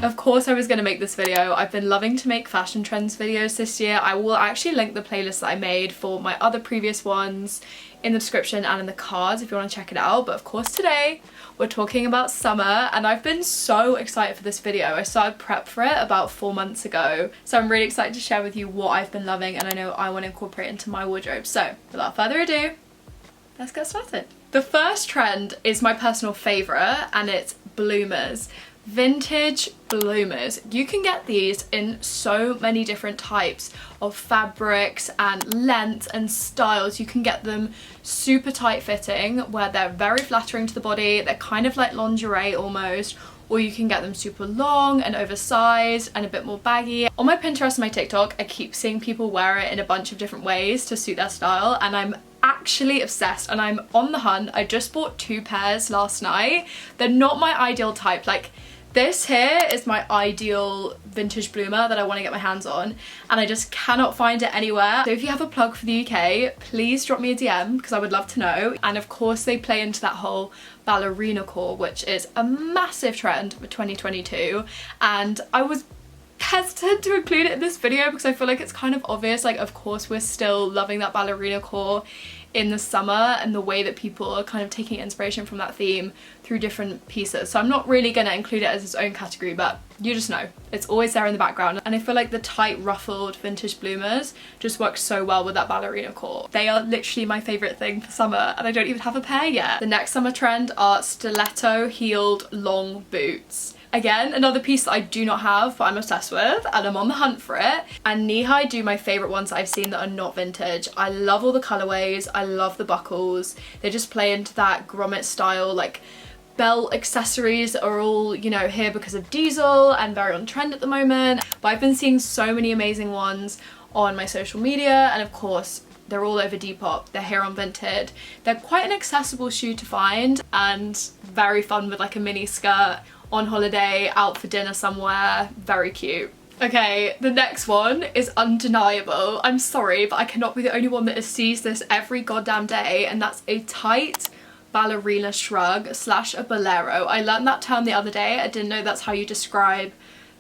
Of course I was going to make this video. I've been loving to make fashion trends videos this year. I will actually link the playlist that I made for my other previous ones in the description and in the cards if you want to check it out. But of course today we're talking about summer, and I've been so excited for this video. I started prep for it about 4 months ago, so I'm really excited to share with you what I've been loving and I know I want to incorporate into my wardrobe. So without further ado, let's get started. The first trend is my personal favourite, and it's bloomers. Vintage bloomers. You can get these in so many different types of fabrics and lengths and styles. You can get them super tight fitting where they're very flattering to the body, they're kind of like lingerie almost, or you can get them super long and oversized and a bit more baggy. On my Pinterest and my TikTok, I keep seeing people wear it in a bunch of different ways to suit their style, and I'm actually obsessed and I'm on the hunt. I just bought 2 pairs last night. They're not my ideal type. Like, this here is my ideal vintage bloomer that I want to get my hands on, and I just cannot find it anywhere. So if you have a plug for the UK, please drop me a DM because I would love to know. And of course they play into that whole ballerina core, which is a massive trend for 2022, and I was hesitant to include it in this video because I feel like it's kind of obvious. Like, of course we're still loving that ballerina core in the summer and the way that people are kind of taking inspiration from that theme through different pieces, so I'm not really going to include it as its own category, but you just know it's always there in the background. And I feel like the tight ruffled vintage bloomers just work so well with that ballerina core. They are literally my favourite thing for summer, and I don't even have a pair yet. The next summer trend are stiletto heeled long boots. Again, another piece that I do not have but I'm obsessed with and I'm on the hunt for it. And knee-high do my favourite ones that I've seen that are not vintage. I love all the colourways, I love the buckles. They just play into that grommet style. Like, belt accessories are all, you know, here because of diesel and very on trend at the moment. But I've been seeing so many amazing ones on my social media, and of course they're all over Depop. They're here on Vinted. They're quite an accessible shoe to find and very fun with like a mini skirt on holiday, out for dinner somewhere. Very cute. Okay, the next one is undeniable. I'm sorry, but I cannot be the only one that sees this every goddamn day, and that's a tight ballerina shrug slash a bolero. I learned that term the other day. I didn't know that's how you describe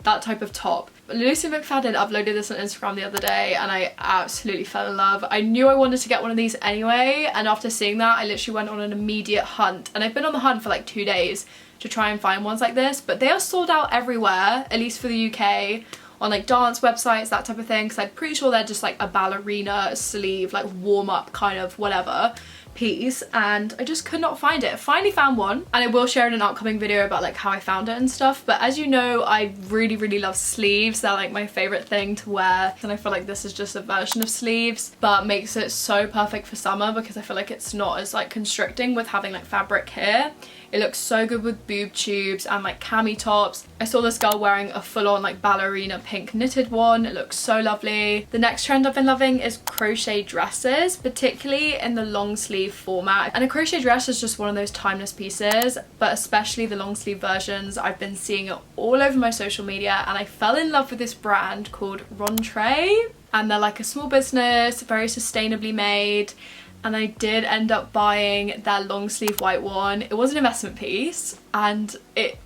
that type of top. Lucy McFadden uploaded this on Instagram the other day and I absolutely fell in love. I knew I wanted to get one of these anyway, and after seeing that I literally went on an immediate hunt, and I've been on the hunt for like 2 days to try and find ones like this, but they are sold out everywhere, at least for the UK, on like dance websites, that type of thing, because I'm pretty sure they're just like a ballerina sleeve, like warm up kind of whatever piece, and I just could not find it. I finally found one, and I will share in an upcoming video about like how I found it and stuff. But as you know, I really love sleeves. They're like my favorite thing to wear, and I feel like this is just a version of sleeves but makes it so perfect for summer because I feel like it's not as like constricting with having like fabric here. It looks so good with boob tubes and like cami tops. I saw this girl wearing a full-on like ballerina pink knitted one. It looks so lovely. The next trend I've been loving is crochet dresses, particularly in the long sleeve format. And a crochet dress is just one of those timeless pieces, but especially the long sleeve versions. I've been seeing it all over my social media, and I fell in love with this brand called Rentrée, and they're like a small business, very sustainably made. And I did end up buying their long sleeve white one. It was an investment piece, and it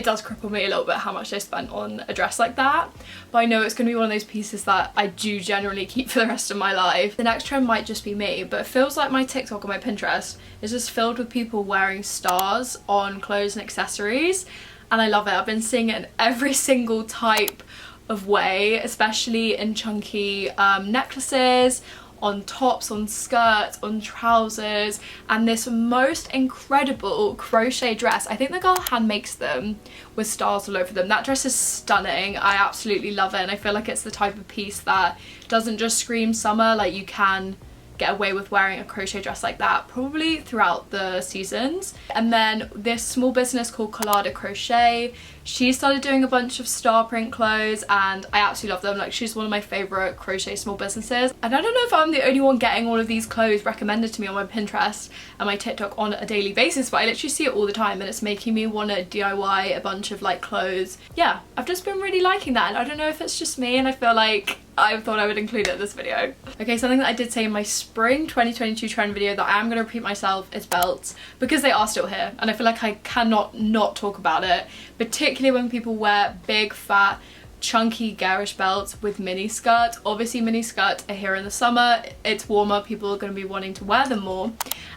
does cripple me a little bit how much I spent on a dress like that. But I know it's going to be one of those pieces that I do generally keep for the rest of my life. The next trend might just be me, but it feels like my TikTok and my Pinterest is just filled with people wearing stars on clothes and accessories, and I love it. I've been seeing it in every single type of way, especially in chunky necklaces, on tops, on skirts, on trousers, and this most incredible crochet dress. I think the girl hand makes them with stars all over them. That dress is stunning. I absolutely love it, and I feel like it's the type of piece that doesn't just scream summer. Like, you can get away with wearing a crochet dress like that probably throughout the seasons. And then this small business called Collada Crochet, she started doing a bunch of star print clothes and I absolutely love them. Like, she's one of my favourite crochet small businesses, and I don't know if I'm the only one getting all of these clothes recommended to me on my Pinterest and my TikTok on a daily basis, but I literally see it all the time and it's making me want to DIY a bunch of like clothes. Yeah, I've just been really liking that, and I don't know if it's just me, and I feel like I thought I would include it in this video. Okay, something that I did say in my spring 2022 trend video that I am going to repeat myself is belts, because they are still here and I feel like I cannot not talk about it, particularly particularly when people wear big, fat, chunky garish belts with mini skirts. Obviously mini skirts are here in the summer, it's warmer, people are going to be wanting to wear them more,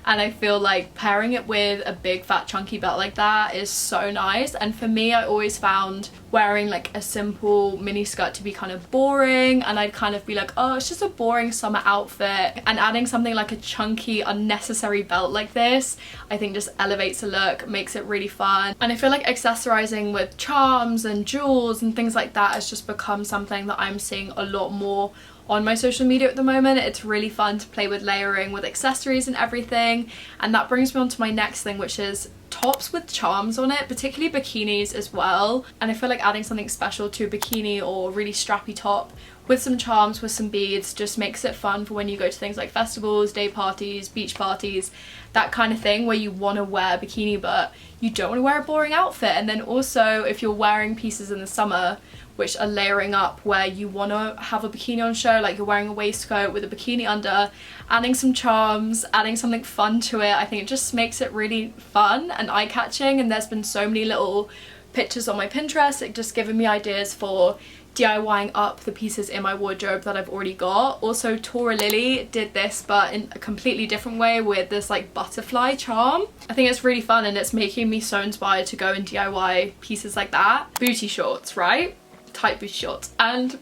and I feel like pairing it with a big fat chunky belt like that is so nice. And for me, I always found wearing like a simple mini skirt to be kind of boring, and I'd kind of be like, oh, it's just a boring summer outfit, and adding something like a chunky unnecessary belt like this I think just elevates the look, makes it really fun. And I feel like accessorizing with charms and jewels and things like that has just become something that I'm seeing a lot more on my social media at the moment. It's really fun to play with layering with accessories and everything, and that brings me on to my next thing, which is tops with charms on it, particularly bikinis as well. And I feel like adding something special to a bikini or a really strappy top with some charms, with some beads, just makes it fun for when you go to things like festivals, day parties, beach parties, that kind of thing where you want to wear a bikini but you don't want to wear a boring outfit. And then also if you're wearing pieces in the summer which are layering up where you want to have a bikini on show, like you're wearing a waistcoat with a bikini under, adding some charms, adding something fun to it, I think it just makes it really fun and eye-catching. And there's been so many little pictures on my Pinterest like just giving me ideas for DIYing up the pieces in my wardrobe that I've already got. Also Tora Lily did this but in a completely different way with this like butterfly charm. I think it's really fun and it's making me so inspired to go and DIY pieces like that. Booty shorts, right? Tight booty shorts. And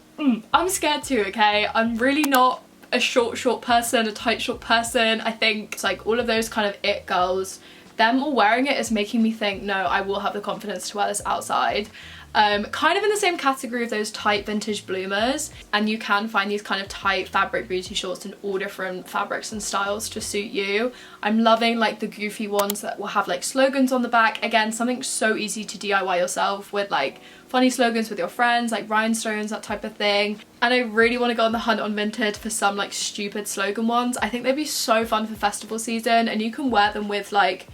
I'm scared too, okay? I'm really not a short person, a tight short person. I think it's like all of those kind of it girls, them all wearing it is making me think, no, I will have the confidence to wear this outside. Kind of in the same category of those tight vintage bloomers, and you can find these kind of tight fabric booty shorts in all different fabrics and styles to suit you. I'm loving like the goofy ones that will have like slogans on the back. Again, something so easy to DIY yourself with like funny slogans with your friends, like rhinestones, that type of thing. And I really want to go on the hunt on Vinted for some like stupid slogan ones. I think they'd be so fun for festival season, and you can wear them with like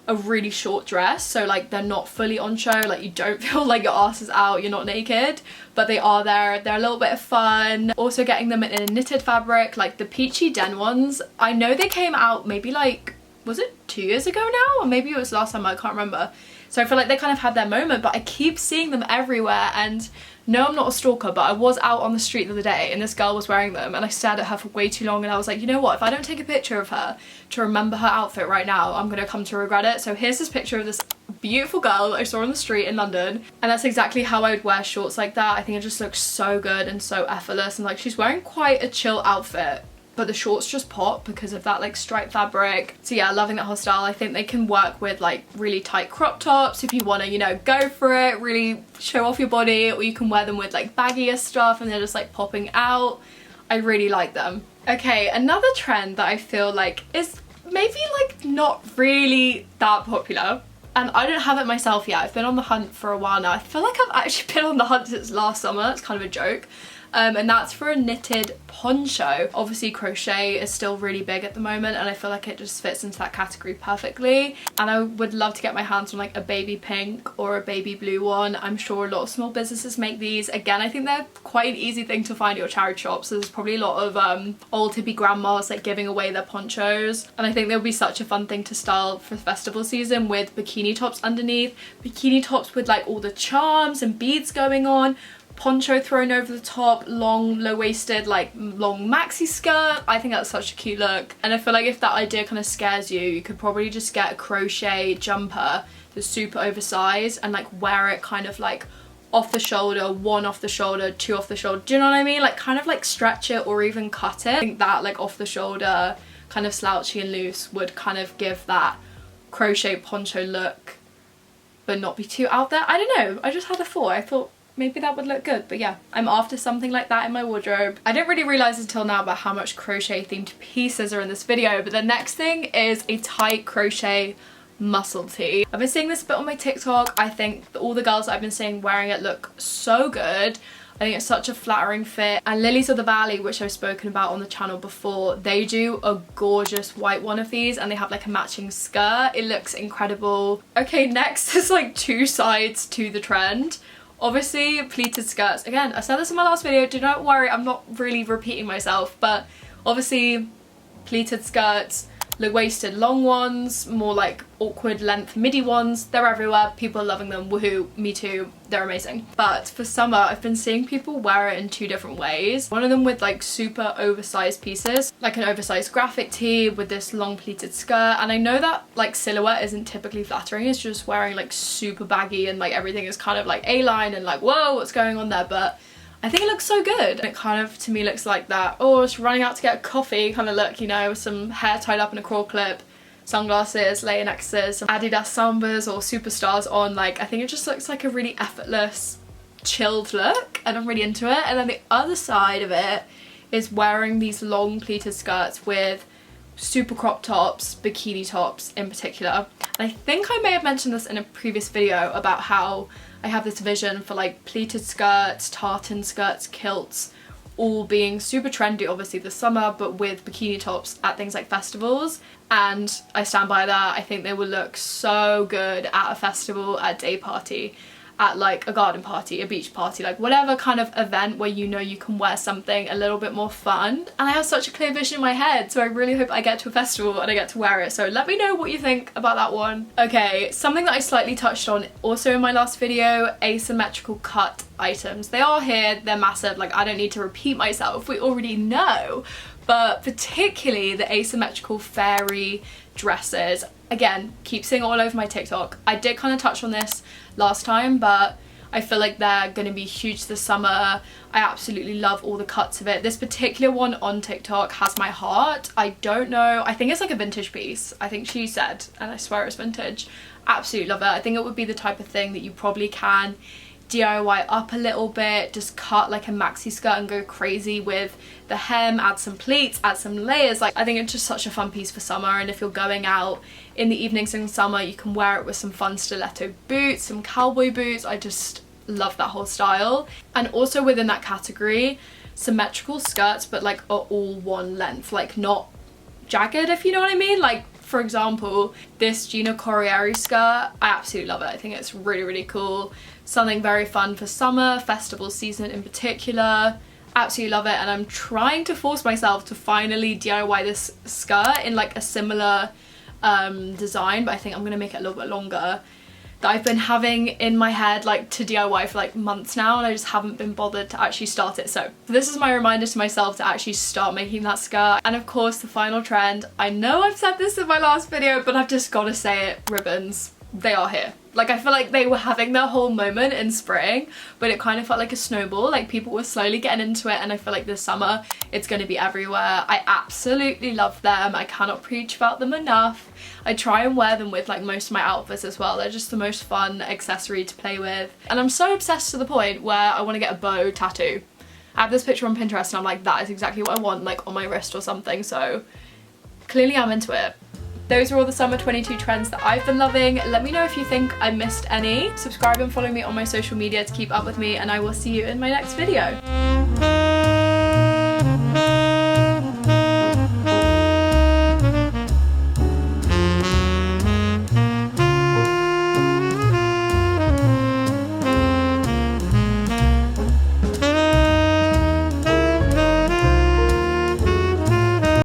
a really short dress, so like they're not fully on show, like you don't feel like your ass is out, you're not naked, but they are there, they're a little bit of fun. Also getting them in a knitted fabric, like the peachy den ones, I know they came out maybe like, was it 2 years ago now, or maybe it was last time, I can't remember. So I feel like they kind of had their moment, but I keep seeing them everywhere. And no, I'm not a stalker, but I was out on the street the other day and this girl was wearing them and I stared at her for way too long, and I was like, you know what, if I don't take a picture of her to remember her outfit right now, I'm gonna come to regret it. So here's this picture of this beautiful girl that I saw on the street in London, and that's exactly how I would wear shorts like that. I think it just looks so good and so effortless, and like she's wearing quite a chill outfit, but the shorts just pop because of that like striped fabric. So yeah, loving that whole style. I think they can work with like really tight crop tops if you want to, you know, go for it, really show off your body, or you can wear them with like baggier stuff and they're just like popping out. I really like them. Okay, another trend that I feel like is maybe like not really that popular, and I don't have it myself yet. I've been on the hunt for a while now. I feel like I've actually been on the hunt since last summer. It's kind of a joke. And that's for a knitted poncho. Obviously crochet is still really big at the moment, and I feel like it just fits into that category perfectly. And I would love to get my hands on like a baby pink or a baby blue one. I'm sure a lot of small businesses make these. Again, I think they're quite an easy thing to find at your charity shops. So there's probably a lot of old hippie grandmas like giving away their ponchos, and I think they'll be such a fun thing to style for festival season with bikini tops underneath. Bikini tops with like all the charms and beads going on, poncho thrown over the top, long low-waisted like long maxi skirt. I think that's such a cute look, and I feel like if that idea kind of scares you, you could probably just get a crochet jumper that's super oversized and like wear it kind of like off the shoulder, one off the shoulder, two off the shoulder, do you know what I mean? Like kind of like stretch it or even cut it. I think that like off the shoulder kind of slouchy and loose would kind of give that crochet poncho look but not be too out there. I don't know, I just had a thought. I thought maybe that would look good, but yeah, I'm after something like that in my wardrobe. I didn't really realise until now about how much crochet themed pieces are in this video, but the next thing is a tight crochet muscle tee. I've been seeing this a bit on my TikTok. I think all the girls that I've been seeing wearing it look so good. I think it's such a flattering fit, and Lilies of the Valley, which I've spoken about on the channel before, they do a gorgeous white one of these and they have like a matching skirt. It looks incredible. Okay, next is like two sides to the trend. Obviously pleated skirts. Again, I said this in my last video, do not worry, I'm not really repeating myself, but obviously pleated skirts, low-waisted long ones, more like awkward length midi ones. They're everywhere. People are loving them. Woohoo, me too. They're amazing. But for summer, I've been seeing people wear it in 2 different ways. One of them with like super oversized pieces, like an oversized graphic tee with this long pleated skirt. And I know that like silhouette isn't typically flattering. It's just wearing like super baggy and like everything is kind of like A-line and like, whoa, what's going on there? But I think it looks so good. It kind of, to me, looks like that, oh, just running out to get a coffee kind of look, you know, with some hair tied up in a crawl clip, sunglasses, layer necklaces, some Adidas Sambas or Superstars on. Like, I think it just looks like a really effortless, chilled look, and I'm really into it. And then the other side of it is wearing these long pleated skirts with super crop tops, bikini tops in particular. And I think I may have mentioned this in a previous video about how I have this vision for like pleated skirts, tartan skirts, kilts, all being super trendy obviously this summer, but with bikini tops at things like festivals. And I stand by that. I think they will look so good at a festival, at a day party, at like a garden party, a beach party, like whatever kind of event where you know you can wear something a little bit more fun. And I have such a clear vision in my head, so I really hope I get to a festival and I get to wear it. So let me know what you think about that one. Okay, something that I slightly touched on also in my last video, asymmetrical cut items. They are here, they're massive, like I don't need to repeat myself, we already know. But particularly the asymmetrical fairy dresses. Again, keep seeing all over my TikTok. I did kind of touch on this last time, but I feel like they're going to be huge this summer. I absolutely love all the cuts of it. This particular one on TikTok has my heart. I don't know, I think it's like a vintage piece, I think she said, and I swear it's vintage. Absolutely love it. I think it would be the type of thing that you probably can DIY up a little bit, just cut like a maxi skirt and go crazy with the hem, add some pleats, add some layers. Like, I think it's just such a fun piece for summer. And if you're going out in the evenings in summer, you can wear it with some fun stiletto boots, some cowboy boots. I just love that whole style. And also within that category, symmetrical skirts, but like are all one length, like not jagged, if you know what I mean. Like, for example, this Gina Corriere skirt, I absolutely love it. I think it's really, really cool. Something very fun for summer, festival season in particular. Absolutely love it. And I'm trying to force myself to finally DIY this skirt in like a similar design, but I think I'm gonna make it a little bit longer. That I've been having in my head like to DIY for like months now, and I just haven't been bothered to actually start it. So this is my reminder to myself to actually start making that skirt. And of course the final trend, I know I've said this in my last video, but I've just got to say it, ribbons. They are here. Like, I feel like they were having their whole moment in spring, but it kind of felt like a snowball. Like, people were slowly getting into it, and I feel like this summer it's going to be everywhere. I absolutely love them. I cannot preach about them enough. I try and wear them with like most of my outfits as well. They're just the most fun accessory to play with. And I'm so obsessed to the point where I want to get a bow tattoo. I have this picture on Pinterest and I'm like, that is exactly what I want, like on my wrist or something. So clearly I'm into it. Those are all the summer 22 trends that I've been loving. Let me know if you think I missed any. Subscribe and follow me on my social media to keep up with me, and I will see you in my next video.